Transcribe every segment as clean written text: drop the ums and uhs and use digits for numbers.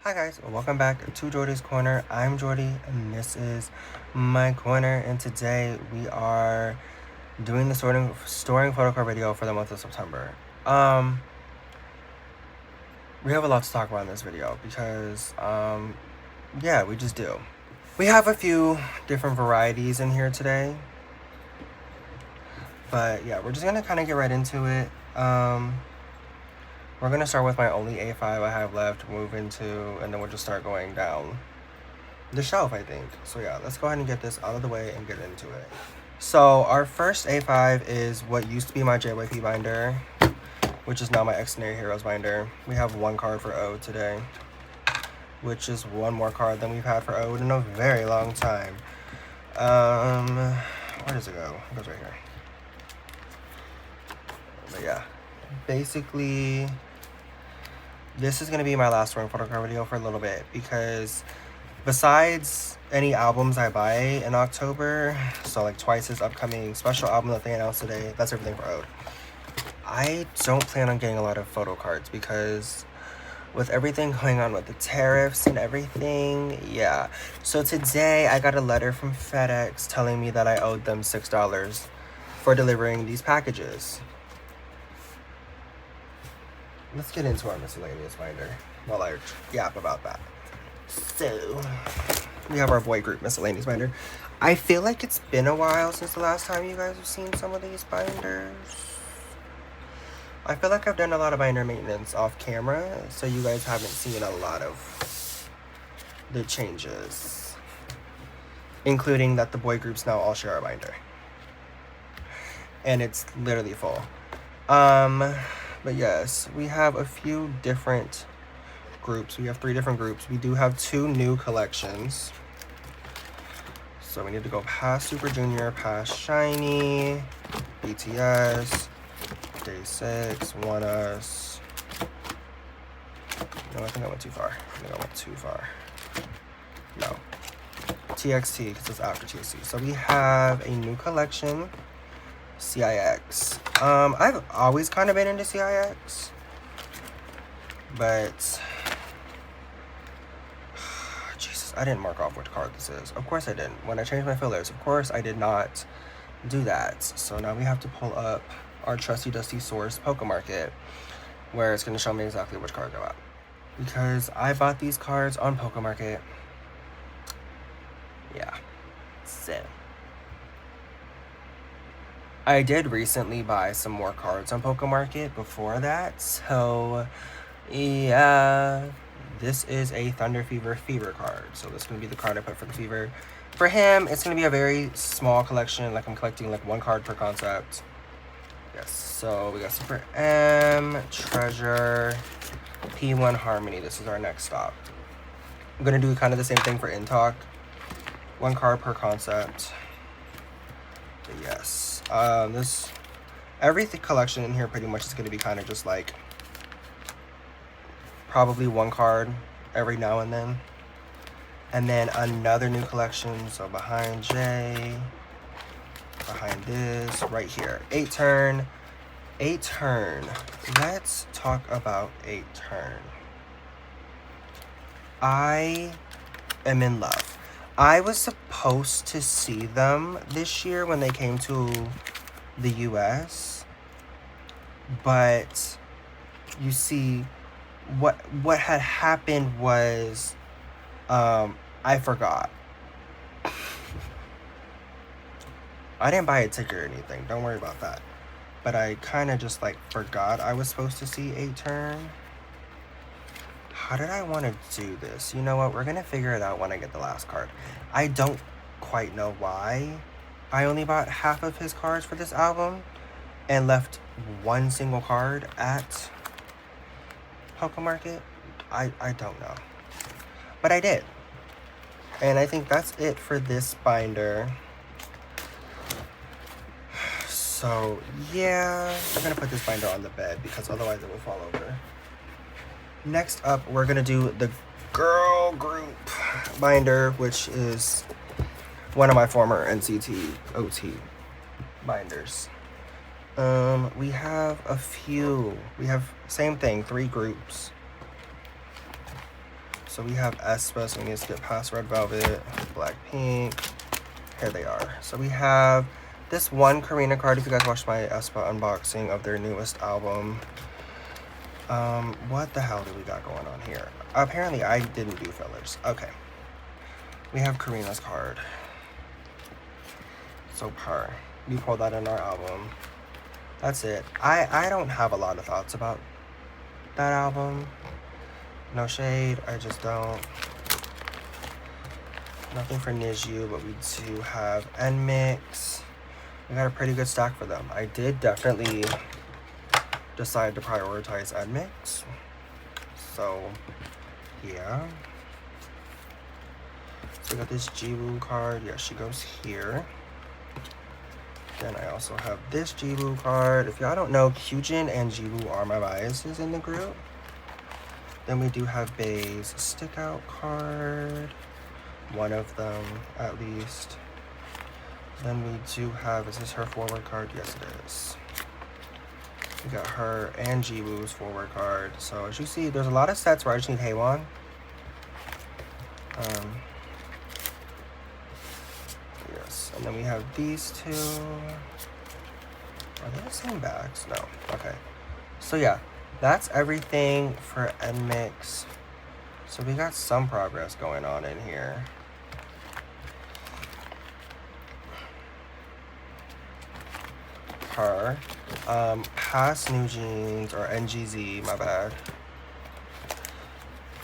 Hi guys, welcome back to Jordie's Corner. I'm Jordie and this is my corner, and today we are doing the storing photocard video for the month of September. We have a lot to talk about in this video because yeah, we just do. We have a few different varieties in here today. But yeah, we're just gonna kind of get right into it. We're gonna start with my only A5 I have left, move into, and then we'll just start going down the shelf, I think. So yeah, let's go ahead and get this out of the way and get into it. So our first A5 is what used to be my JYP binder, which is now my xdinary Heroes binder. We have one card for Ode today, which is one more card than we've had for Ode in a very long time. Where does it go? It goes right here. But yeah, basically this is going to be my last storing photocard video for a little bit, because besides any albums I buy in October, so like Twice's upcoming special album that they announced today, that's everything for Ode. I don't plan on getting a lot of photocards because with everything going on with the tariffs and everything, yeah. So today I got a letter from FedEx telling me that I owed them $6 for delivering these packages. Let's get into our miscellaneous binder while I yap about that. So, we have our boy group miscellaneous binder. I feel like it's been a while since the last time you guys have seen some of these binders. I feel like I've done a lot of binder maintenance off camera, so you guys haven't seen a lot of the changes. Including that the boy groups now all share a binder. And it's literally full. But yes, we have a few different groups. We have 3 different groups. We do have 2 new collections. So we need to go past Super Junior, past Shiny, BTS, Day 6, One Us. No, I think I went too far. No. TXT, because it's after TXT. So we have a new collection. CIX. I've always kind of been into CIX, but Jesus, I didn't mark off which card this is. Of course I didn't. When I changed my fillers, of course I did not do that. So now we have to pull up our trusty dusty source Pokemarket, where it's going to show me exactly which card go out, because I bought these cards on Pokemarket. Yeah. So I did recently buy some more cards on Pokemarket before that, so yeah, this is a Thunder Fever card. So this is going to be the card I put for the Fever. For him, it's going to be a very small collection, like I'm collecting like 1 card per concept. Yes, so we got Super M, Treasure, P1 Harmony. This is our next stop. I'm going to do kind of the same thing for Intalk. 1 card per concept. But yes. Every collection in here pretty much is going to be kind of just like probably 1 card every now and then. And then another new collection. So behind J, behind this, right here. 8 turn. Let's talk about 8 turn. I am in love. I was supposed to see them this year when they came to the US, but you see, what had happened was, I forgot. I didn't buy a ticket or anything, don't worry about that. But I kind of just like forgot I was supposed to see 8 turn. How did I want to do this? You know what? We're going to figure it out when I get the last card. I don't quite know why I only bought half of his cards for this album and left 1 single card at Pokemarket. I don't know. But I did. And I think that's it for this binder. So, yeah. I'm going to put this binder on the bed because otherwise it will fall over. Next up, we're going to do the girl group binder, which is one of my former NCT OT binders. We have a few. We have, same thing, 3 groups. So we have aespa, so we need to skip past Red Velvet, Blackpink. Here they are. So we have this one Karina card, if you guys watched my aespa unboxing of their newest album. What the hell do we got going on here? Apparently I didn't do fillers. Okay. We have Karina's card. So per. We pulled that in our album. That's it. I don't have a lot of thoughts about that album. No shade, I just don't. Nothing for Niju, but we do have nmixx. We got a pretty good stack for them. I did definitely decide to prioritize nmixx. So, yeah. So we got this Jiwoo card. Yeah, she goes here. Then I also have this Jiwoo card. If y'all don't know, Kyujin and Jiwoo are my biases in the group. Then we do have Bae's stick out card. One of them, at least. Then we do have, is this her forward card? Yes, it is. We got her and Jiwoo's forward card. So as you see, there's a lot of sets where I just need Haewon. Yes, and then we have these two. Are they the same bags? No. Okay. So yeah, that's everything for nmixx. So we got some progress going on in here. Her. Past New Jeans, or NGZ, my bad.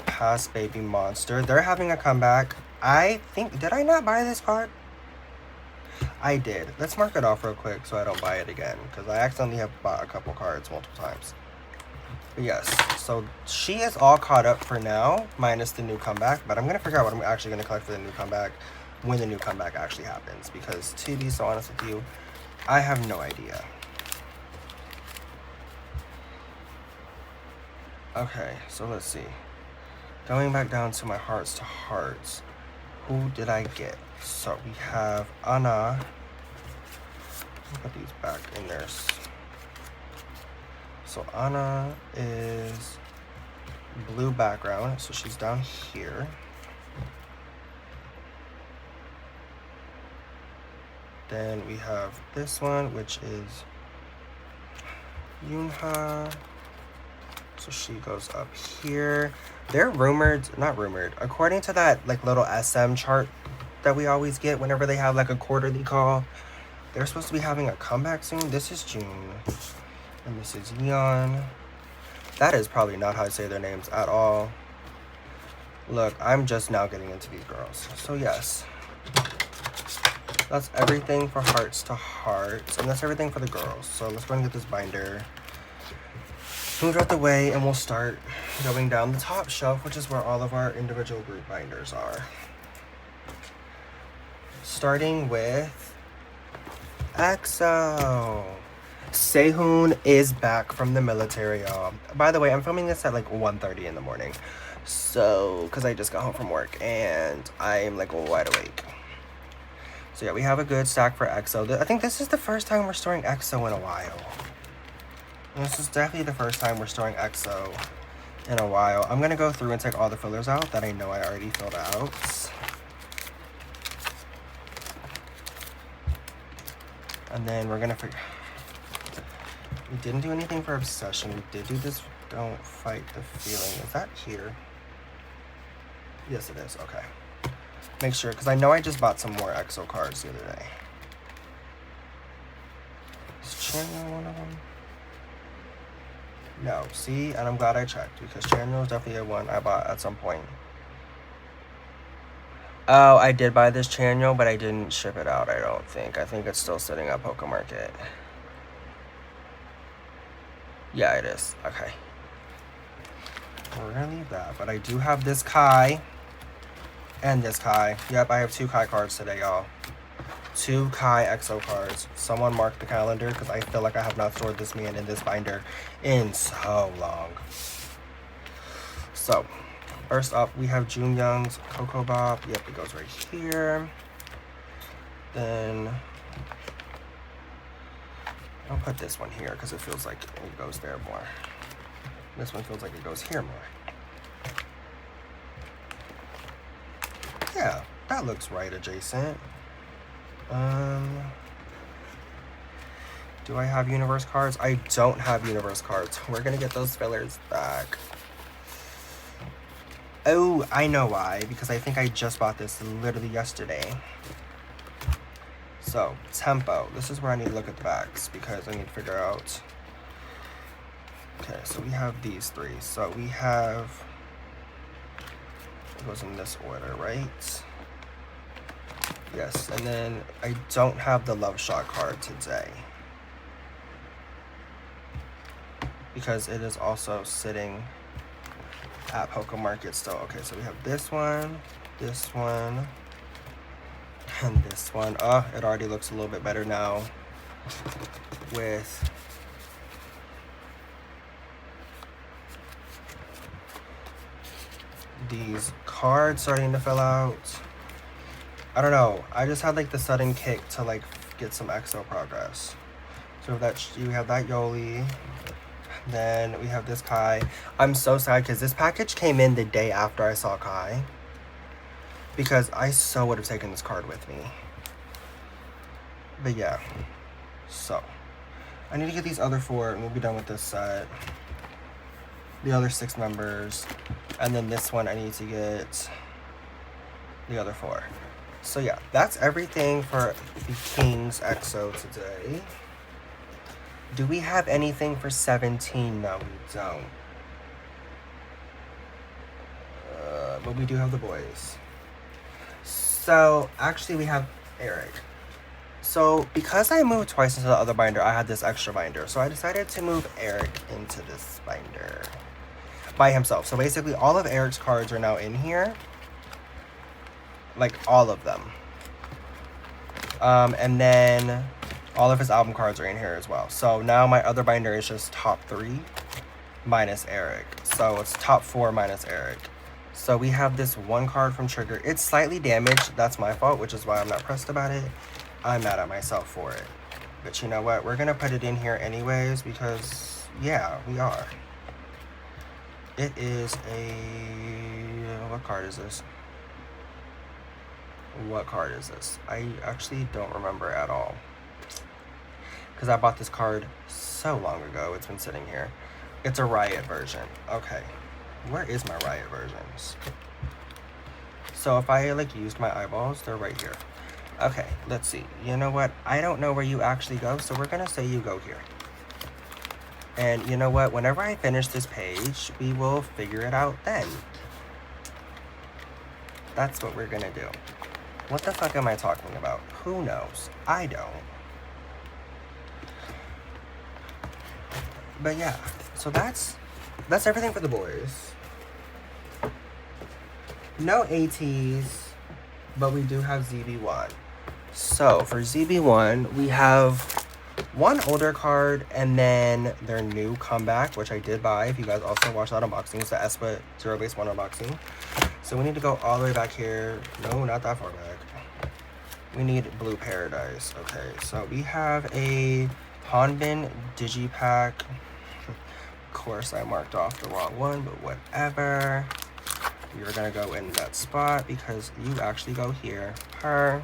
Past Baby Monster. They're having a comeback. I think, did I not buy this card? I did. Let's mark it off real quick so I don't buy it again, because I accidentally have bought a couple cards multiple times. But yes, so she is all caught up for now, minus the new comeback, but I'm going to figure out what I'm actually going to collect for the new comeback when the new comeback actually happens, because to be so honest with you, I have no idea. Okay, so let's see. Going back down to my hearts to hearts, who did I get? So we have Anna. Let me put these back in there. So Anna is blue background, so she's down here. Then we have this one, which is Yoonha. So she goes up here. They're rumored, not rumored, according to that like little SM chart that we always get whenever they have like a quarterly call, they're supposed to be having a comeback soon. This is June. And this is Yeon. That is probably not how I say their names at all. Look, I'm just now getting into these girls. So yes. That's everything for hearts to hearts. And that's everything for the girls. So let's go and get this binder. Move it out the way and we'll start going down the top shelf, which is where all of our individual group binders are. Starting with EXO. Sehun is back from the military, y'all. By the way, I'm filming this at like 1:30 in the morning. So, because I just got home from work and I'm like wide awake. So yeah, we have a good stack for EXO. I think this is the first time we're storing EXO in a while. This is definitely the first time we're storing EXO in a while. I'm going to go through and take all the fillers out that I know I already filled out. And then we're going to figure... We didn't do anything for Obsession. We did do this Don't Fight the Feeling. Is that here? Yes, it is. Okay. Make sure, because I know I just bought some more EXO cards the other day. Is Chanyeol one of them? No. See? And I'm glad I checked, because Chanyeol is definitely a one I bought at some point. Oh, I did buy this Chanyeol, but I didn't ship it out, I don't think. I think it's still sitting at Poké Market. Yeah, it is. Okay. We're gonna leave that, but I do have this Kai and this Kai. Yep, I have 2 Kai cards today, y'all. 2 Kai EXO cards. Someone mark the calendar, because I feel like I have not stored this man in this binder in so long. So, first up, we have Junyoung's Coco Bop. Yep, it goes right here. Then I'll put this one here because it feels like it goes there more. This one feels like it goes here more. that looks right adjacent. Do I have universe cards? I don't have universe cards. We're gonna get those fillers back. Oh, I know why. Because I think I just bought this literally yesterday. So, tempo. This is where I need to look at the backs because I need to figure out. Okay, so we have these three. So we have, it goes in this order, right? Yes, and then I don't have the Love Shot card today. Because it is also sitting at Poke Market still. Okay, so we have this one, and this one. Oh, it already looks a little bit better now with these cards starting to fill out. I don't know. I just had like the sudden kick to like get some EXO progress. So that you have that Yoli. Then we have this Kai. I'm so sad because this package came in the day after I saw Kai. Because I so would have taken this card with me. But yeah. So. I need to get these other 4 and we'll be done with this set. The other 6 members. And then this one I need to get the other 4. So yeah, that's everything for the King's EXO today. Do we have anything for 17? No, we don't. But we do have the boys. So, actually we have Eric. So, because I moved twice into the other binder, I had this extra binder. So I decided to move Eric into this binder by himself. So basically all of Eric's cards are now in here. Like, all of them. And then all of his album cards are in here as well. So now my other binder is just top 3 minus Eric. So it's top 4 minus Eric. So we have this one card from Trigger. It's slightly damaged. That's my fault, which is why I'm not pressed about it. I'm mad at myself for it. But you know what? We're going to put it in here anyways because, yeah, we are. It is a... What card is this? What card is this? I actually don't remember at all. Because I bought this card so long ago. It's been sitting here. It's a Riot version. Okay. Where is my Riot versions? So if I like used my eyeballs, they're right here. Okay, let's see. You know what? I don't know where you actually go, so we're going to say you go here. And you know what? Whenever I finish this page, we will figure it out then. That's what we're going to do. What the fuck am I talking about? Who knows? I don't. But yeah, so that's everything for the boys. No ATs, but we do have ZB1. So for ZB1, we have one older card and then their new comeback, which I did buy. If you guys also watched that unboxing, it's the aespa 0 base 1 unboxing. So we need to go all the way back here. No, not that far back. We need Blue Paradise. Okay, so we have a Hanbin Digipack. Of course, I marked off the wrong one, but whatever. You're gonna go in that spot because you actually go here. Her.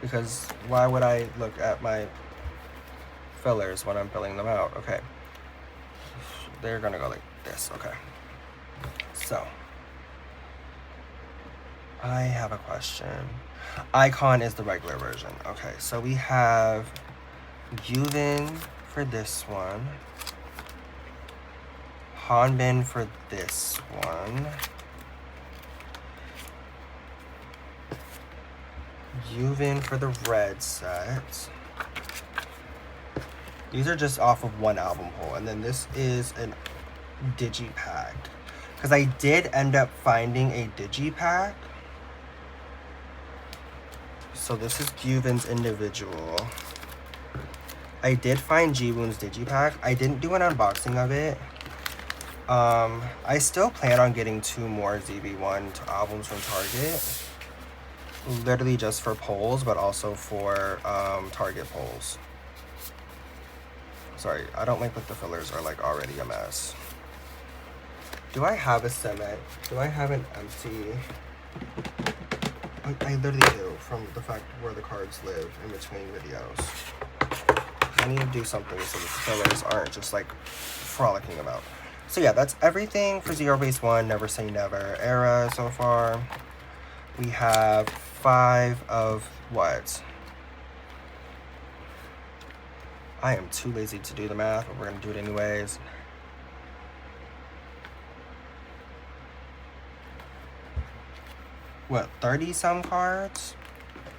Because why would I look at my fillers when I'm filling them out? Okay. They're gonna go like this. Okay. So. I have a question. Icon is the regular version. Okay, so we have Yuvin for this one. Hanbin for this one. Yuvin for the red set. These are just off of one album pull. And then this is an Digipack. Because I did end up finding a Digipack. So this is Yuvin's individual. I did find Jiwoon's Digipack. I didn't do an unboxing of it. I still plan on getting 2 more ZB1 albums from Target. Literally just for polls, but also for Target polls. Sorry, I don't like that the fillers are like already a mess. Do I have a cement? Do I have an empty? I literally do, from the fact where the cards live in between videos. I need to do something so that the fillers aren't just like frolicking about. So yeah, that's everything for Zero Base 1 Never Say Never era so far. We have 5 of what? I am too lazy to do the math, but we're gonna do it anyways. What, 30 some cards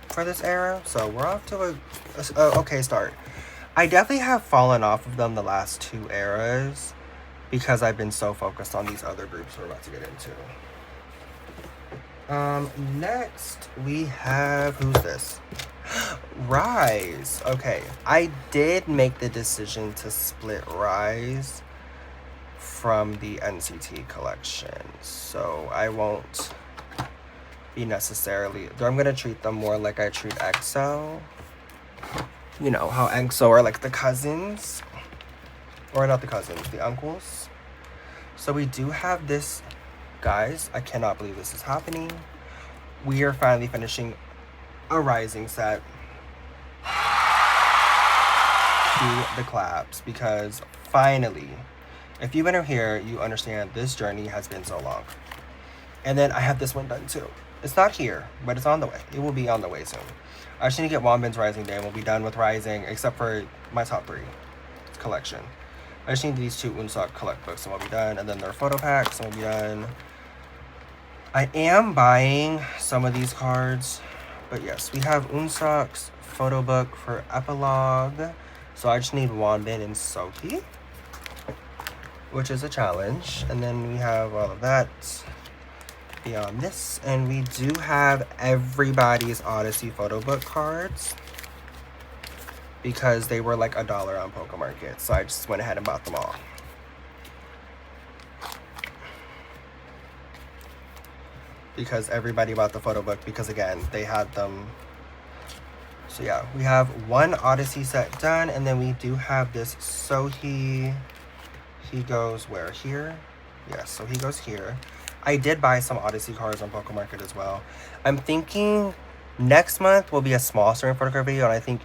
for this era? So we're off to a okay start. I definitely have fallen off of them the last 2 eras because I've been so focused on these other groups we're about to get into. Next we have, who's this? Riize. Okay, I did make the decision to split Riize from the NCT collection, so I won't be necessarily, I'm gonna treat them more like I treat EXO. You know how EXO are like the cousins, or not the cousins, the uncles. So we do have this, guys, I cannot believe this is happening. We are finally finishing a Rising set. To the claps, because finally, if you've been here, you understand this journey has been so long. And then I have this one done too. It's not here, but it's on the way. It will be on the way soon. I just need to get Wanbin's Rising Day and we'll be done with Rising, except for my top 3 collection. I just need these 2 Unsock collect books and we'll be done. And then their photo packs and we'll be done. I am buying some of these cards, but yes, we have Unsock's photo book for Epilogue. So I just need Wanbin and Soki, which is a challenge. And then we have all of that beyond this. And we do have everybody's Odyssey photo book cards because they were like $1 on Pokemarket. So I just went ahead and bought them all. Because everybody bought the photo book because, again, they had them. So yeah, we have 1 Odyssey set done, and then we do have this Sohi. He goes where? Here? Yes, so he goes here. I did buy some Odyssey cards on Pokemarket as well. I'm thinking next month will be a small starting photocard video, and I think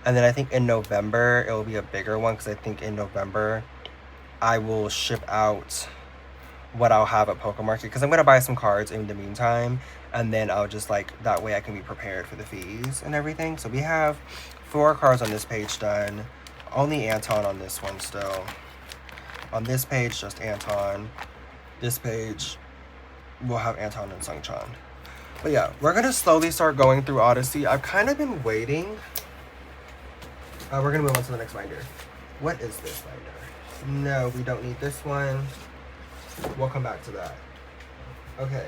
I think in November it will be a bigger one, because I think in November I will ship out what I'll have at Pokemarket, because I'm going to buy some cards in the meantime, and then I'll just like, that way I can be prepared for the fees and everything. So we have 4 cards on this page done. Only Anton on this one still. On this page, just Anton. This page, we'll have Anton and Sungchan. But yeah, we're going to slowly start going through Odyssey. I've kind of been waiting. We're going to move on to the next binder. What is this binder? No, we don't need this one. We'll come back to that. Okay.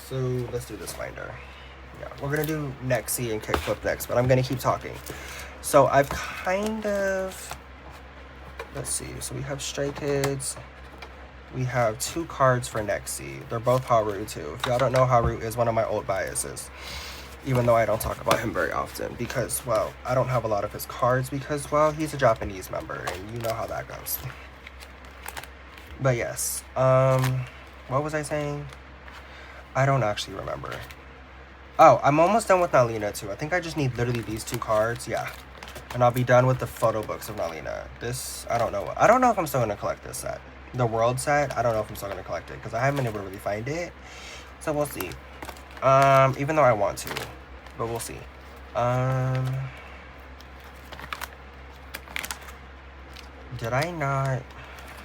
So let's do this binder. Yeah, we're gonna do nexz and kickflip next, but I'm gonna keep talking. So I've kind of, let's see. So we have Stray Kids. We have 2 cards for nexz. They're both Haru too. If y'all don't know, Haru is one of my old biases. Even though I don't talk about him very often because, well, I don't have a lot of his cards because, well, he's a Japanese member and you know how that goes. But yes, what was I saying? I don't actually remember. Oh, I'm almost done with Nalina too. I think I just need literally these 2 cards, yeah. And I'll be done with the photo books of Nalina. This, I don't know. I don't know if I'm still going to collect this set. The world set, I don't know if I'm still going to collect it because I haven't been able to really find it. So we'll see. Even though I want to, but we'll see. Did I not?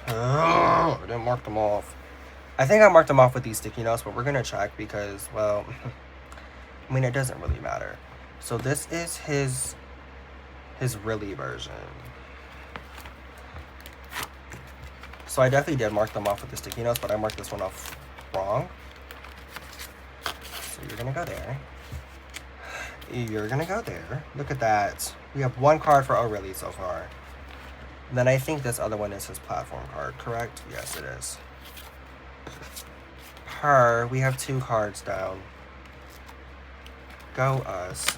I didn't mark them off. I think I marked them off with these sticky notes, but we're gonna check because, well, I mean, it doesn't really matter. So this is his really version. So I definitely did mark them off with the sticky notes, but I marked this one off wrong. So you're gonna go there. You're gonna go there. Look at that. We have 1 card for O'Reilly so far. And then I think this other one is his platform card, correct? Yes, it is. We have 2 cards down. Go us.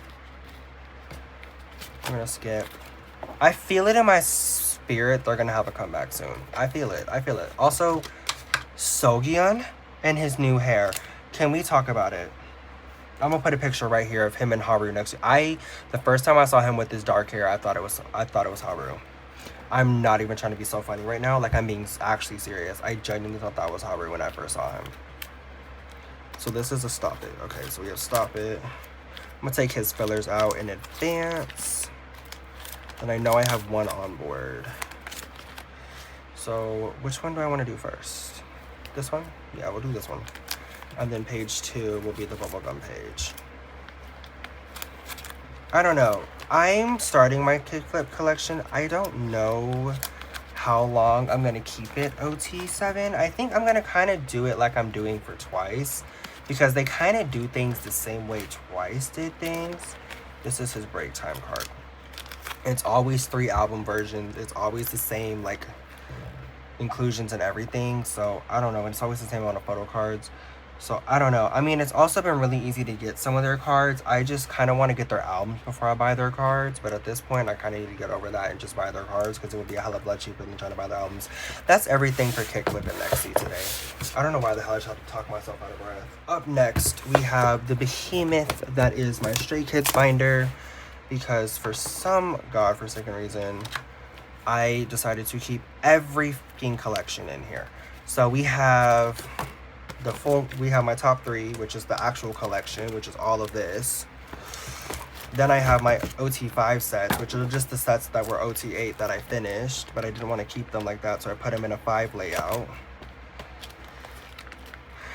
I'm gonna skip. I feel it in my spirit they're gonna have a comeback soon. I feel it. I feel it. Also, Sogion and his new hair. Can we talk about it? I'm gonna put a picture right here of him and Haru next to the first time I saw him with his dark hair, I thought it was Haru. I'm not even trying to be so funny right now. Like, I'm being actually serious. I genuinely thought that was Haru when I first saw him. So this is a stop it. Okay, so we have stop it. I'm gonna take his fillers out in advance. And I know I have one on board. So which one do I want to do first? This one? Yeah, we'll do this one. And then page 2 will be the bubblegum page. I don't know. I'm starting my kickflip collection. I don't know how long I'm going to keep it OT7. I think I'm going to kind of do it like I'm doing for Twice, because they kind of do things the same way Twice did things. This is his break time card. It's always 3 album versions. It's always the same, like, inclusions and everything. So I don't know. It's always the same amount of Photocards. So I don't know. I mean, it's also been really easy to get some of their cards. I just kind of want to get their albums before I buy their cards. But at this point, I kind of need to get over that and just buy their cards, because it would be a hella blood cheaper than trying to buy the albums. That's everything for kickflip and nexz today. I don't know why the hell I just have to talk myself out of breath. Up next, we have the behemoth that is my Stray Kids binder, because for some godforsaken reason, I decided to keep every fucking collection in here. So we have we have my top 3, which is the actual collection, which is all of this. Then I have my OT5 sets, which are just the sets that were OT8 that I finished, but I didn't want to keep them like that, so I put them in a 5 layout.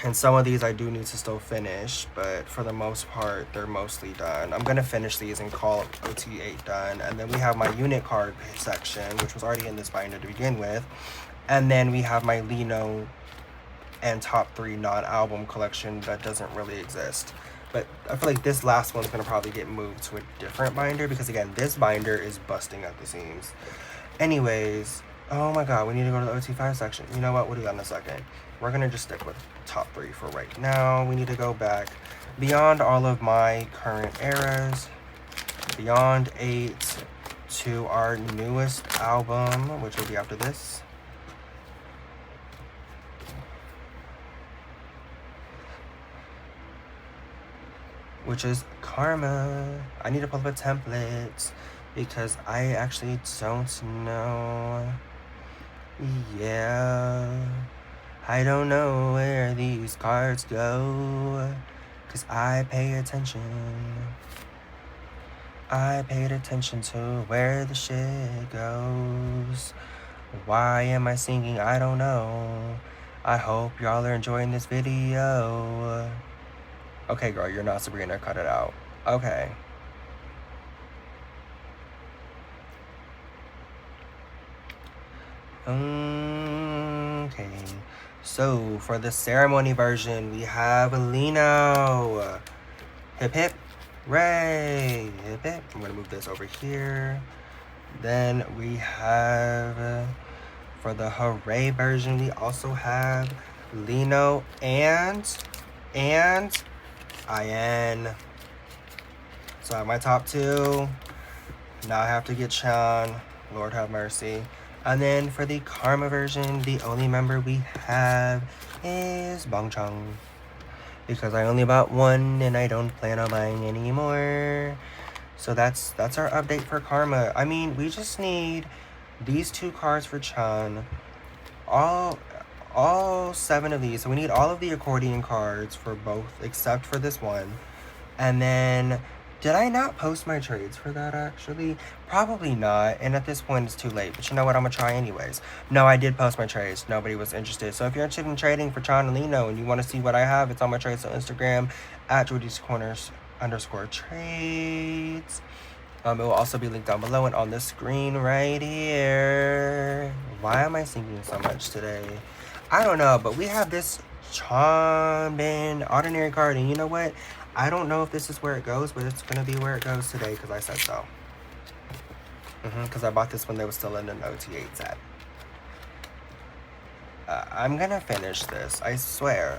And some of these I do need to still finish, but for the most part, they're mostly done. I'm going to finish these and call OT8 done. And then we have my unit card section, which was already in this binder to begin with. And then we have my Lino and top 3 non-album collection that doesn't really exist. But I feel like this last one's going to probably get moved to a different binder, because again, this binder is busting at the seams. Anyways, oh my god, we need to go to the OT5 section. You know what, we'll do that in a second. We're going to just stick with top 3 for right now. We need to go back beyond all of my current eras, beyond 8, to our newest album, which will be after this. Which is Karma. I need to pull up a template because I actually don't know. Yeah, I don't know where these cards go, cause I pay attention. I paid attention to where the shit goes. Why am I singing? I don't know. I hope y'all are enjoying this video. Okay, girl, you're not Sabrina. Cut it out. Okay. Okay. So, for the ceremony version, we have Lino. Hip hip. Ray. Hip hip. I'm going to move this over here. Then we have, for the Hooray version, we also have Lino and IN. So I have my top 2. Now I have to get Chan. Lord have mercy. And then for the Karma version, the only member we have is Bongchung, because I only bought 1 and I don't plan on buying anymore. So that's our update for Karma. I mean, we just need these 2 cards for Chan. All 7 of these. So we need all of the accordion cards for both, except for this one. And then, did I not post my trades for that, actually? Probably not. And at this point, it's too late. But you know what? I'm going to try anyways. No, I did post my trades. Nobody was interested. So if you're interested in trading for Chan and Lino and you want to see what I have, it's on my trades on Instagram at jordiescorner_trades. It will also be linked down below and on the screen right here. Why am I singing so much today? I don't know, but we have this Chanbin ordinary card, and you know what? I don't know if this is where it goes, but it's going to be where it goes today because I said so. Because I bought this when they were still in an OT8 set. I'm going to finish this. I swear.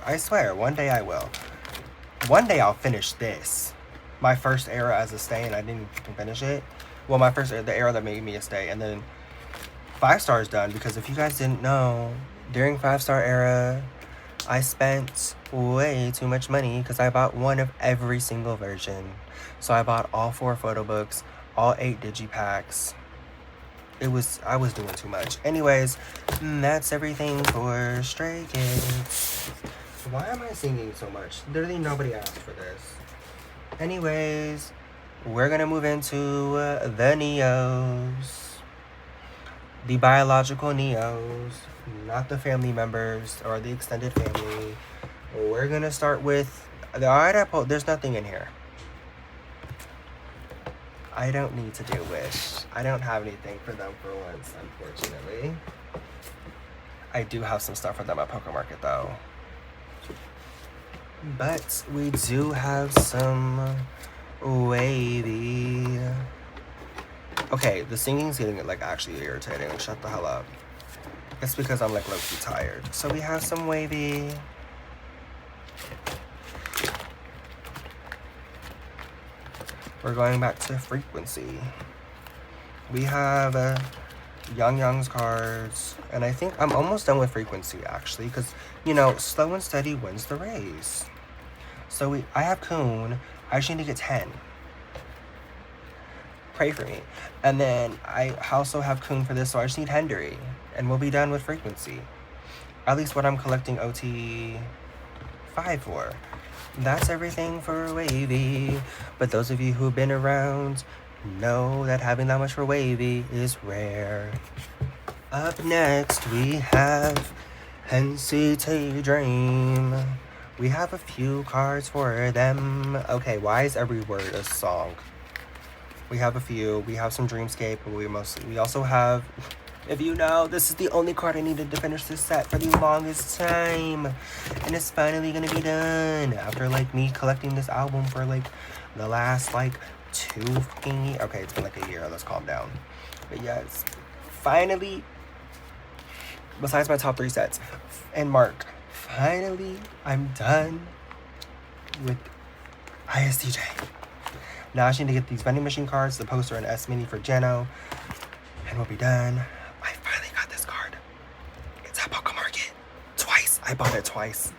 One day I will. One day I'll finish this. My first era as a stay, and I didn't finish it. Well, the era that made me a stay, and then 5 stars done, because if you guys didn't know, during 5-star era, I spent way too much money because I bought one of every single version. So I bought all 4 photo books, all 8 digipacks. I was doing too much. Anyways, that's everything for Stray Kids. Why am I singing so much? Literally nobody asked for this. Anyways, we're gonna move into the Neos. The biological Neos, not the family members or the extended family. We're gonna start with the Idaho. There's nothing in here. I don't need to do Wish. I don't have anything for them for once, unfortunately. I do have some stuff for them at Poker Market, though. But we do have some wavy. Okay, the singing's getting, like, actually irritating. Shut the hell up. It's because I'm, like, low-key tired. So we have some wavy. We're going back to frequency. We have Young's cards, and I think I'm almost done with frequency actually, because you know, slow and steady wins the race. So I have Kun. I just need to get 10. Pray for me. And then I also have Kun for this, so I just need Hendery, and we'll be done with frequency. At least what I'm collecting OT 5 for. That's everything for wavy. But those of you who've been around know that having that much for wavy is rare. Up next, we have NCT Dream. We have a few cards for them. Okay, why is every word a song? We have a few. We have some Dreamscape, but we also have, if you know, this is the only card I needed to finish this set for the longest time. And it's finally gonna be done. After, like, me collecting this album for, like, the last, like, 2 fucking years. Okay, it's been, like, a year. Let's calm down. But, yes, finally, besides my top 3 sets, and Mark, finally, I'm done with ISTJ. Now I just need to get these vending machine cards, the poster and S Mini for Jeno, and we'll be done. I finally got this card. It's at Poker Market. Twice. I bought it twice.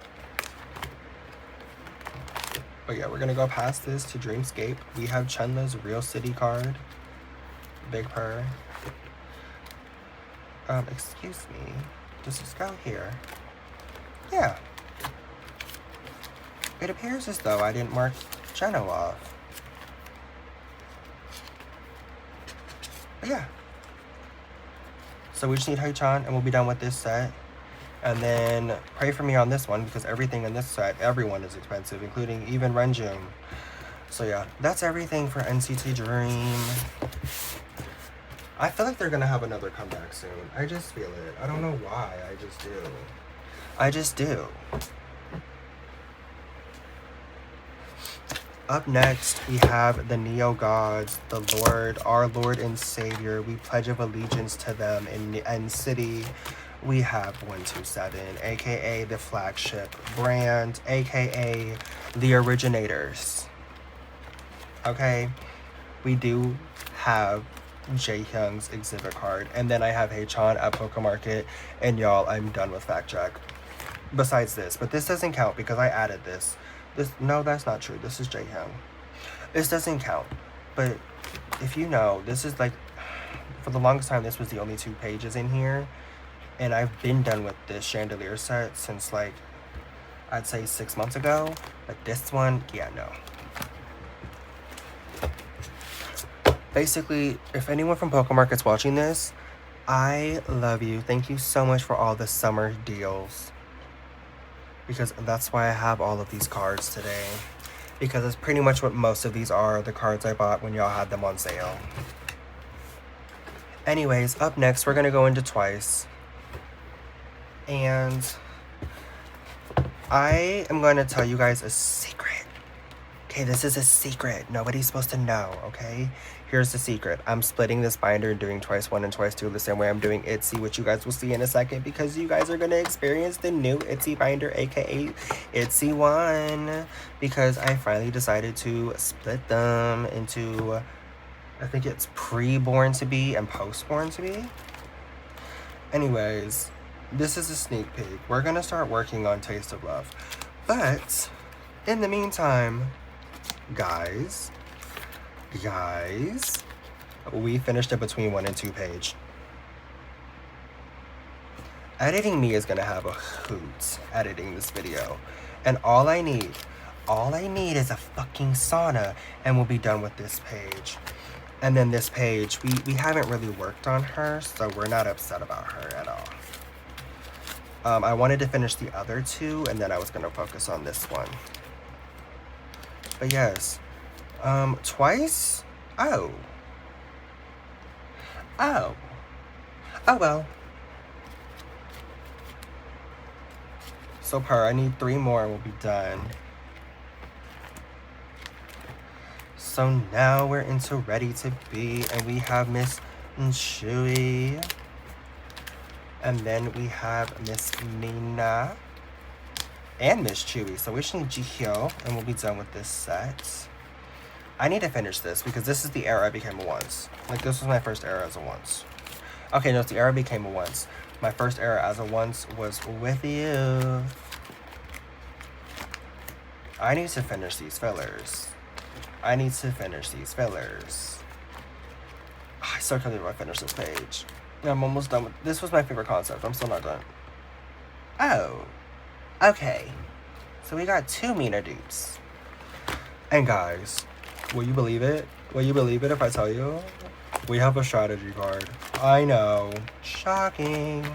But yeah, we're gonna go past this to Dreamscape. We have Chenla's Real City card. Big Purr. Excuse me. Does this go here? Yeah. It appears as though I didn't mark Jeno off. But yeah. So we just need Haechan and we'll be done with this set. And then pray for me on this one because everything in this set, everyone is expensive, including even Renjun. So yeah, that's everything for NCT Dream. I feel like they're gonna have another comeback soon. I just feel it. I don't know why, I just do. I just do. Up next, we have the Neo Gods, the Lord, our Lord and Savior. We pledge of allegiance to them in N-City. We have 127, aka the flagship brand, aka the originators. Okay, we do have Jaehyung's exhibit card, and then I have Haechan at Poker Market, and y'all, I'm done with Fact Check. Besides this, but this doesn't count because I added this. No, that's not true. This is Jaehyung. This doesn't count, but if you know, this is like, for the longest time, this was the only 2 pages in here. And I've been done with this chandelier set since, like, I'd say 6 months ago. But this one, yeah, no. Basically, if anyone from Poker Market's watching this, I love you. Thank you so much for all the summer deals. Because that's why I have all of these cards today. Because it's pretty much what most of these are, the cards I bought when y'all had them on sale. Anyways, up next, we're going to go into Twice. And I am going to tell you guys a secret. Okay, this is a secret. Nobody's supposed to know, okay? Here's the secret. I'm splitting this binder and doing Twice 1 and Twice 2 the same way I'm doing Itzy, which you guys will see in a second because you guys are going to experience the new Itzy binder, aka Itzy 1. Because I finally decided to split them into, I think it's pre-born to be and post-born to be. Anyways, this is a sneak peek. We're gonna start working on Taste of Love. But in the meantime, guys, we finished a between 1 and 2 page. Editing me is gonna have a hoot editing this video. And all I need is a fucking sauna and we'll be done with this page. And then this page, we haven't really worked on her, so we're not upset about her at all. I wanted to finish the other 2 and then I was gonna focus on this one. But yes, twice? Oh well. So I need 3 more and we'll be done. So now we're into Ready to Be, and we have Miss Chewy. And then we have Miss Mina and Miss Chewy. So we should need Jihyo, and we'll be done with this set. I need to finish this because this is the era I became a once. Like, this was my first era as a once. Okay, no, it's the era I became a once. My first era as a once was with you. I need to finish these fillers. I still can't believe I finished this page. I'm almost done with this. Was my favorite concept. I'm still not done. Oh, okay. So we got 2 Mina dupes. And guys, will you believe it? Will you believe it if I tell you? We have a strategy card. I know. Shocking.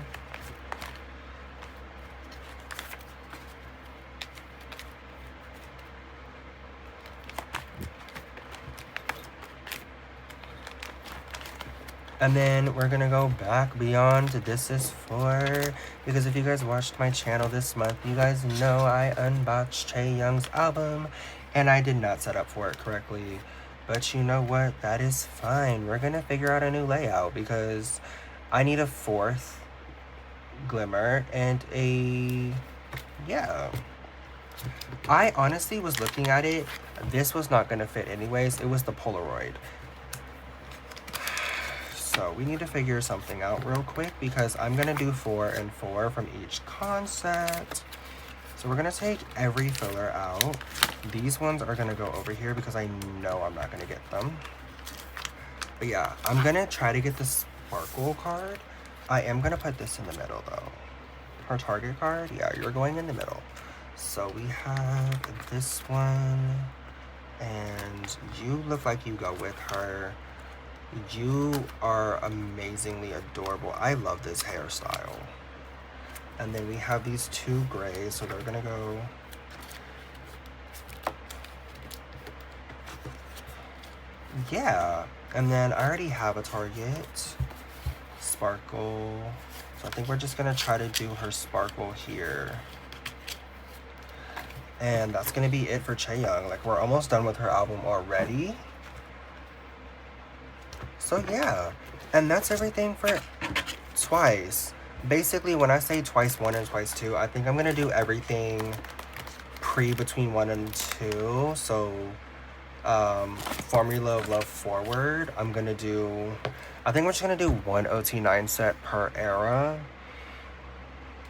And then we're gonna go back beyond This Is For, because if you guys watched my channel this month, you guys know I unboxed Chaeyoung's album, and I did not set up for it correctly. But you know what? That is fine. We're gonna figure out a new layout, because I need a 4th glimmer and yeah. I honestly was looking at it. This was not gonna fit anyways. It was the Polaroid. So we need to figure something out real quick because I'm gonna do 4 and 4 from each concept. So we're gonna take every filler out. These ones are gonna go over here because I know I'm not gonna get them. But yeah, I'm gonna try to get the sparkle card. I am gonna put this in the middle though. Her target card, yeah, you're going in the middle. So we have this one, and you look like you go with her. You are amazingly adorable. I love this hairstyle. And then we have these 2 grays, so they're gonna go. Yeah, and then I already have a target. Sparkle. So I think we're just gonna try to do her sparkle here. And that's gonna be it for Chaeyoung. Like, we're almost done with her album already. So yeah, and that's everything for Twice. Basically, when I say Twice 1 and Twice 2, I think I'm gonna do everything between 1 and 2. So Formula of Love forward, I think we're just gonna do 1 OT9 set per era,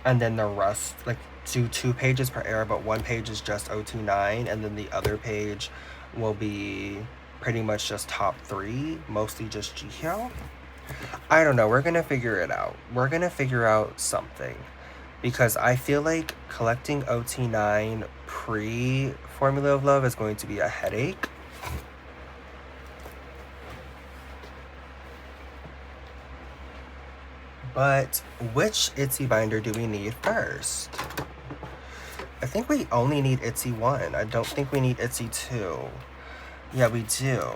and then the rest, like, do 2 pages per era, but 1 page is just OT9, and then the other page will be pretty much just top 3, mostly just Jihyo. I don't know, we're gonna figure it out. We're gonna figure out something, because I feel like collecting OT9 pre-Formula of Love is going to be a headache. But which itzy binder do we need first? I think we only need itzy 1. I don't think we need itzy 2. Yeah, we do.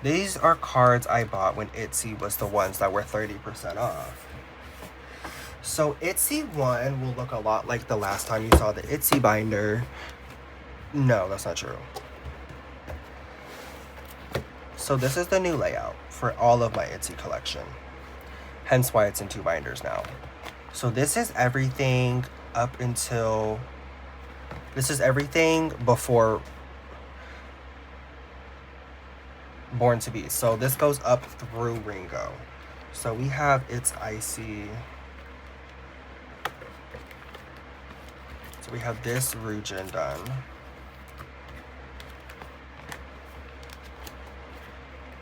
These are cards I bought when itzy was the ones that were 30% off. So itzy 1 will look a lot like the last time you saw the itzy binder. No, that's not true. So this is the new layout for all of my itzy collection. Hence why it's in 2 binders now. So this is everything up until... This is everything before Born to Be. So this goes up through Ringo. So we have It's Icy. So we have this region done.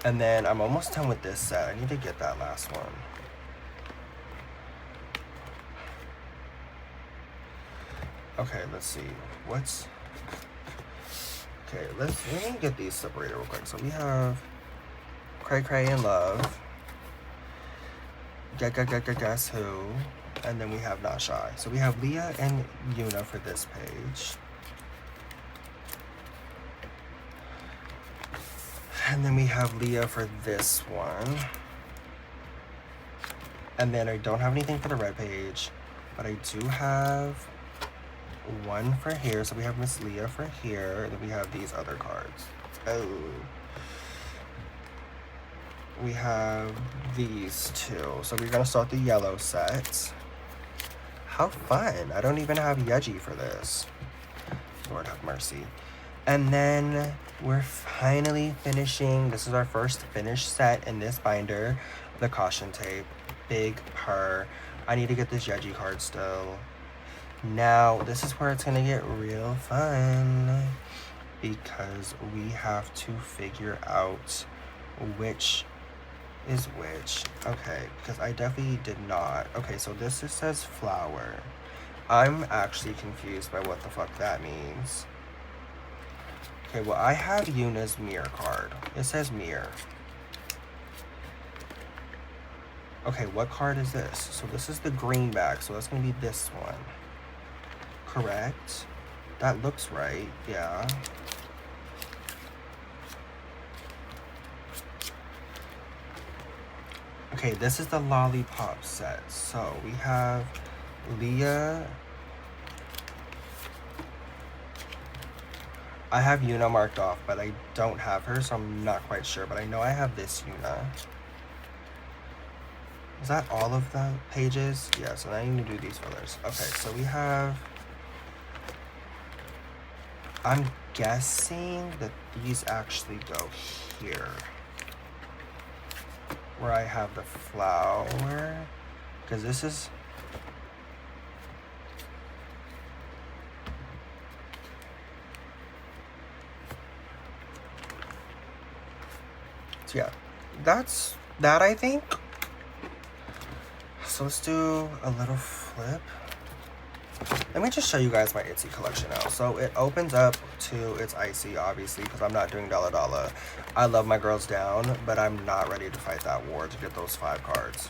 And then I'm almost done with this set. I need to get that last one. Okay, let's see. Okay, let me get these separated real quick. So we have Cray Cray and Love. Guess Who. And then we have Not Shy. So we have Leah and Yuna for this page. And then we have Leah for this one. And then I don't have anything for the red page, but I do have one for here. So we have Miss Leah for here. Then we have these other cards. Oh. We have these two. So we're gonna start the yellow set. How fun. I don't even have Yeji for this. Lord have mercy. And then we're finally finishing. This is our first finished set in this binder. The caution tape. Big purr. I need to get this Yeji card still. Now, this is where it's gonna get real fun, because we have to figure out which is which. Okay, because I definitely did not. Okay, so this just says flower. I'm actually confused by what the fuck that means. Okay, well, I have Yuna's mirror card. It says mirror. Okay, what card is this? So this is the green bag, so that's gonna be this one. Correct? That looks right, yeah. Okay, this is the lollipop set. So we have Leah. I have Yuna marked off, but I don't have her, so I'm not quite sure. But I know I have this Yuna. Is that all of the pages? Yeah, so now I need to do these fillers. Okay, so we have... I'm guessing that these actually go here. Where I have the flower. Because this is... So yeah, that's that, I think. So let's do a little flip. Let me just show you guys my itzy collection now. So it opens up to its icy, obviously, because I'm not doing Dollar Dollar. I love my girls down, but I'm not ready to fight that war to get those 5 cards.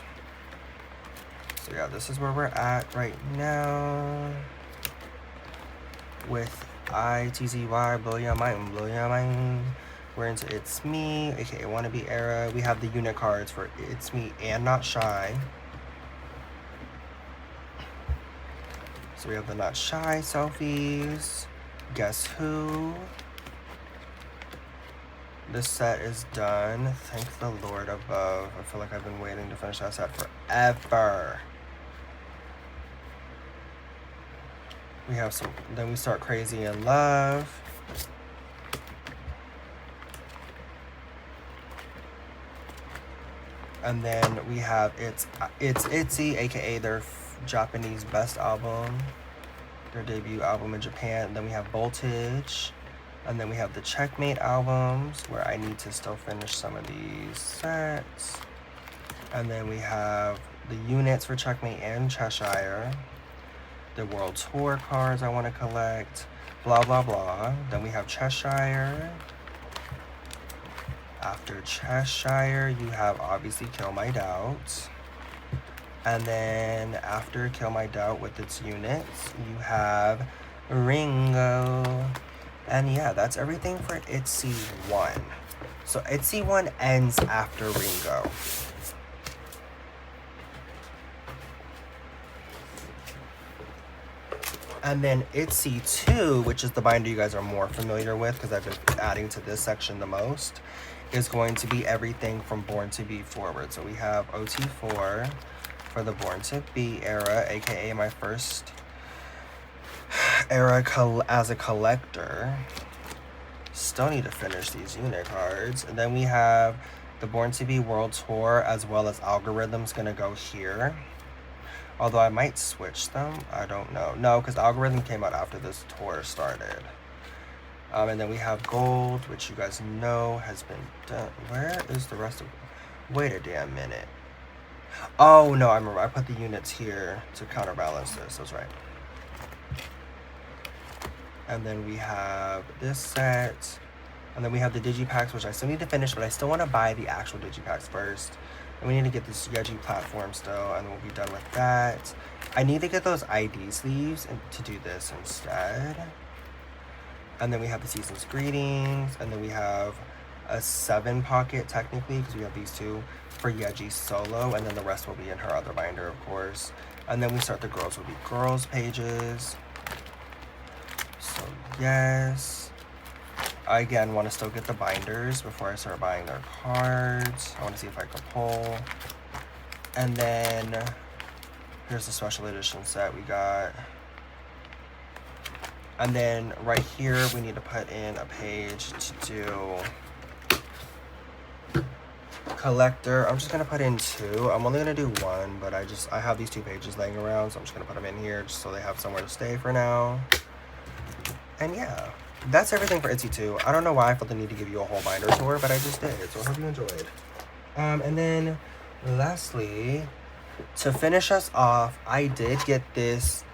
So yeah, this is where we're at right now. With itzy, blow your mind, blow your mind. We're into It's Me, aka Wannabe Era. We have the unit cards for It's Me and Not Shy. So we have the Not Shy selfies. Guess Who. This set is done. Thank the Lord above. I feel like I've been waiting to finish that set forever. We have some, then we start Crazy in Love. And then we have It's Itzy, aka their Japanese best album, their debut album in Japan. And then we have Voltage, and then we have the Checkmate albums, where I need to still finish some of these sets. And then we have the units for Checkmate and Cheshire, the World Tour cards I want to collect, blah blah blah. Then we have Cheshire. After Cheshire, you have obviously Kill My Doubt. And then after Kill My Doubt with its units, you have Ringo. And yeah, that's everything for Itzy 1. So Itzy 1 ends after Ringo. And then Itzy 2, which is the binder you guys are more familiar with because I've been adding to this section the most, is going to be everything from Born to Be forward. So we have OT4 for the Born to Be era, aka my first era as a collector. Still need to finish these unit cards. And then we have the Born to Be World Tour, as well as Algorithm's gonna go here. Although I might switch them. I don't know. No, because algorithm came out after this tour started. And then we have gold, which you guys know has been done. Where is the rest of... Wait a damn minute. Oh, no, I remember. I put the units here to counterbalance this. That's right. And then we have this set. And then we have the digipacks, which I still need to finish, but I still want to buy the actual digipacks first. And we need to get this yeji platform still, and we'll be done with that. I need to get those ID sleeves to do this instead. And then we have the season's greetings, and then we have a 7 pocket technically, because we have these 2 for Yeji solo, and then the rest will be in her other binder, of course. And then we start the girls will be girls pages. So yes, I again want to still get the binders before I start buying their cards. I want to see if I can pull. And then here's the special edition set we got. And then right here, we need to put in a page to do collector. I'm just gonna put in 2. I'm only gonna do 1, but I have these 2 pages laying around, so I'm just gonna put them in here just so they have somewhere to stay for now. And yeah, that's everything for Itzy 2. I don't know why I felt the need to give you a whole binder tour, but I just did, so I hope you enjoyed. And then lastly, to finish us off, I did get this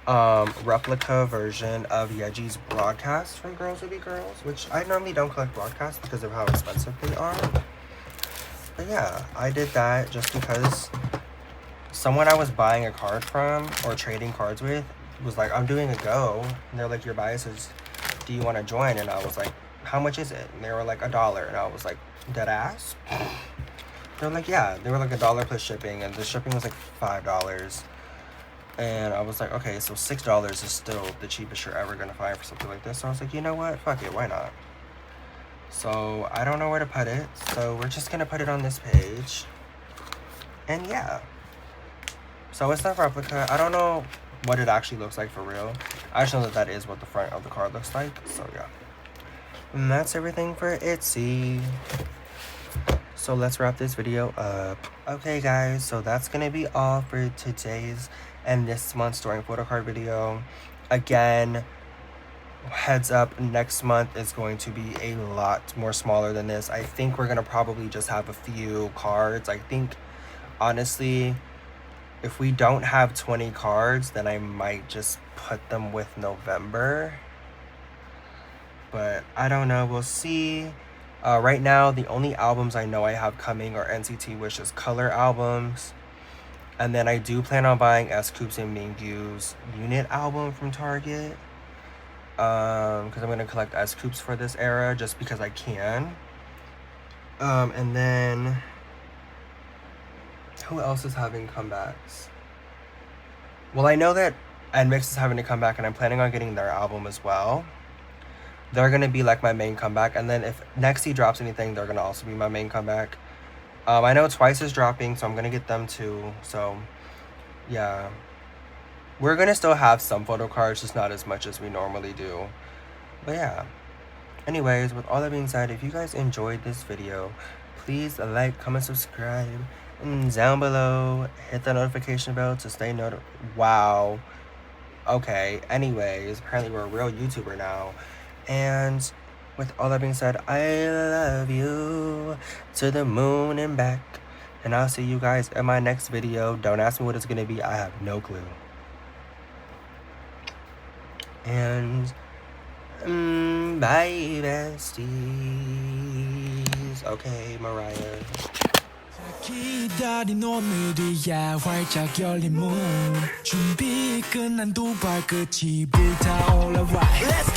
replica version of Yeji's broadcast from Girls Will Be Girls, which I normally don't collect broadcasts because of how expensive they are. But yeah, I did that just because someone I was buying a card from or trading cards with was like, I'm doing a go. And they're like, your bias is, do you want to join? And I was like, how much is it? And they were like, $1. And I was like, dead ass? They're like, yeah. They were like $1 plus shipping, and the shipping was like $5. And I was like, okay, so $6 is still the cheapest you're ever gonna find for something like this. So I was like, you know what? Fuck it, why not? So I don't know where to put it, so we're just gonna put it on this page. And yeah. So it's a replica. I don't know what it actually looks like for real. I just know that is what the front of the card looks like, so yeah. And that's everything for Itzy. So let's wrap this video up. Okay guys, so that's gonna be all for today's and this month's During Photo Card video. Again, heads up, next month is going to be a lot more smaller than this. I think we're gonna probably just have a few cards. I think, honestly, if we don't have 20 cards, then I might just put them with November. But I don't know, we'll see. Right now, the only albums I know I have coming are NCT Wish's color albums. And then I do plan on buying S-Coups and Mingyu's unit album from Target. Because I'm going to collect S-Coups for this era just because I can. And then, who else is having comebacks? Well, I know that nmixx is having to come back, and I'm planning on getting their album as well. They're going to be like my main comeback. And then if nexz drops anything, they're going to also be my main comeback. I know Twice is dropping, so I'm going to get them too. So, yeah. We're going to still have some photo cards, just not as much as we normally do. But yeah. Anyways, with all that being said, if you guys enjoyed this video, please like, comment, subscribe. And down below, hit the notification bell to stay notified. Wow. Okay. Anyways, apparently we're a real YouTuber now. And with all that being said, I love you to the moon and back. And I'll see you guys in my next video. Don't ask me what it's going to be. I have no clue. And bye, besties. Okay, Mariah. 기다린 오늘이야 활짝 열린 문 준비 끝난 두 발끝이 불타올라 right.